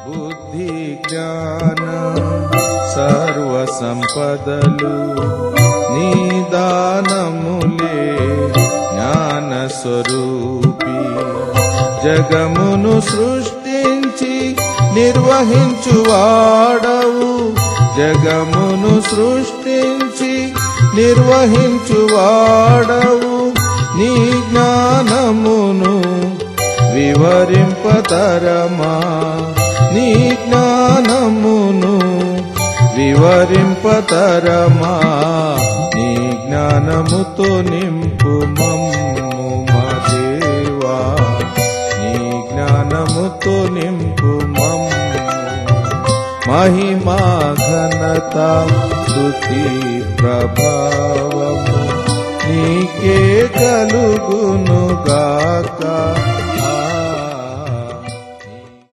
బుద్ధి జ్ఞాన సర్వ సంపదలు నీ దానములే జ్ఞాన స్వరూపి. జగమును సృష్టించి నిర్వహించువాడవు, జగమును సృష్టించి నిర్వహించువాడవు. నీ జ్ఞానమును వివరింపతరమా, నీ జ్ఞానమును వివరింపతరమా. నీ జ్ఞానముతో నింపు మమ్ము మా దేవా, నీ జ్ఞానముతో నింపు మమ్ము. మహిమా ఘనత స్తుతి ప్రభావము నీకే కలుగును గాక.